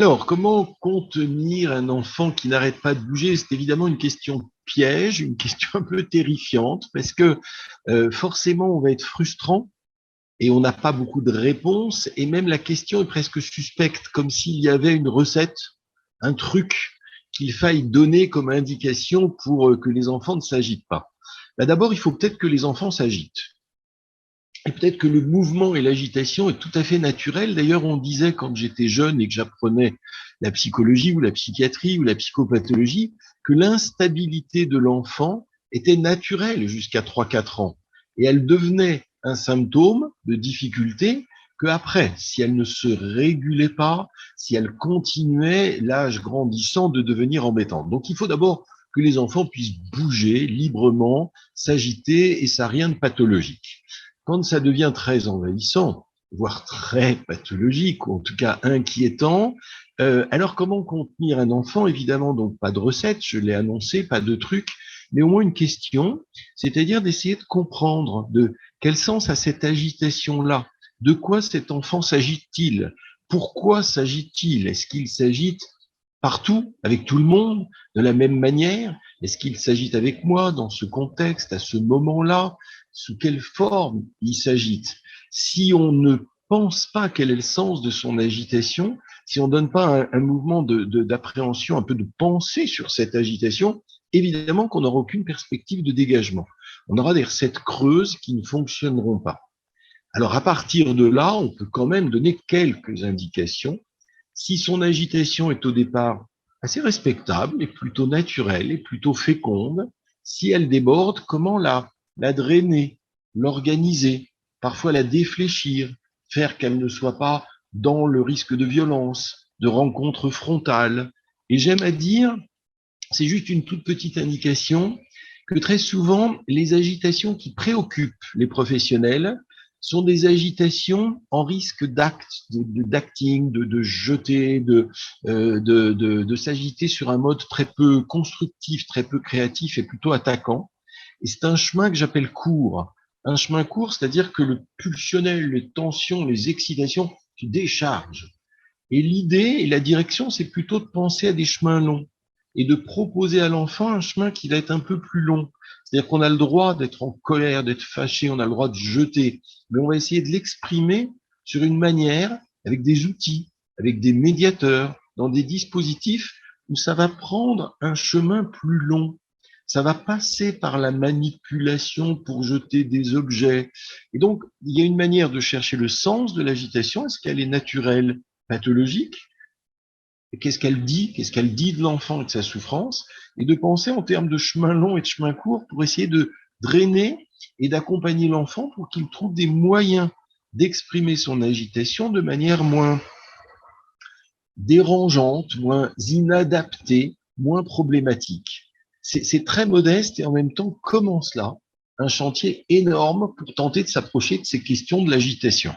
Alors, comment contenir un enfant qui n'arrête pas de bouger? C'est évidemment une question piège, une question un peu terrifiante, parce que forcément, on va être frustrant et on n'a pas beaucoup de réponses, et même la question est presque suspecte, comme s'il y avait une recette, un truc qu'il faille donner comme indication pour que les enfants ne s'agitent pas. Là, d'abord, il faut peut-être que les enfants s'agitent. Et peut-être que le mouvement et l'agitation est tout à fait naturel. D'ailleurs, on disait quand j'étais jeune et que j'apprenais la psychologie ou la psychiatrie ou la psychopathologie, que l'instabilité de l'enfant était naturelle jusqu'à 3-4 ans. Et elle devenait un symptôme de difficulté que après, si elle ne se régulait pas, si elle continuait, l'âge grandissant, de devenir embêtante. Donc il faut d'abord que les enfants puissent bouger librement, s'agiter, et ça n'a rien de pathologique. Quand ça devient très envahissant, voire très pathologique, ou en tout cas inquiétant, alors comment contenir un enfant? Évidemment, donc pas de recette, je l'ai annoncé, pas de truc, mais au moins une question, c'est-à-dire d'essayer de comprendre de quel sens a cette agitation-là, de quoi cet enfant s'agite-t-il, pourquoi s'agite-t-il, est-ce qu'il s'agite partout, avec tout le monde, de la même manière? Est-ce qu'il s'agite avec moi dans ce contexte, à ce moment-là? Sous quelle forme il s'agite? Si on ne pense pas quel est le sens de son agitation, si on ne donne pas un mouvement d'appréhension, un peu de pensée sur cette agitation, évidemment qu'on n'aura aucune perspective de dégagement. On aura des recettes creuses qui ne fonctionneront pas. Alors à partir de là, on peut quand même donner quelques indications. Si son agitation est au départ assez respectable et plutôt naturelle et plutôt féconde, si elle déborde, comment la drainer, l'organiser, parfois la défléchir, faire qu'elle ne soit pas dans le risque de violence, de rencontre frontale. Et j'aime à dire, c'est juste une toute petite indication, que très souvent, les agitations qui préoccupent les professionnels sont des agitations en risque d'acting, de jeter, de s'agiter sur un mode très peu constructif, très peu créatif et plutôt attaquant. Et c'est un chemin que j'appelle court. Un chemin court, c'est-à-dire que le pulsionnel, les tensions, les excitations se déchargent. Et l'idée et la direction, c'est plutôt de penser à des chemins longs et de proposer à l'enfant un chemin qui va être un peu plus long. C'est-à-dire qu'on a le droit d'être en colère, d'être fâché, on a le droit de jeter, mais on va essayer de l'exprimer sur une manière, avec des outils, avec des médiateurs, dans des dispositifs où ça va prendre un chemin plus long. Ça va passer par la manipulation pour jeter des objets. Et donc, il y a une manière de chercher le sens de l'agitation. Est-ce qu'elle est naturelle, pathologique? Qu'est-ce qu'elle dit de l'enfant et de sa souffrance? Et de penser en termes de chemin long et de chemin court pour essayer de drainer et d'accompagner l'enfant pour qu'il trouve des moyens d'exprimer son agitation de manière moins dérangeante, moins inadaptée, moins problématique. C'est très modeste et en même temps commence là un chantier énorme pour tenter de s'approcher de ces questions de l'agitation.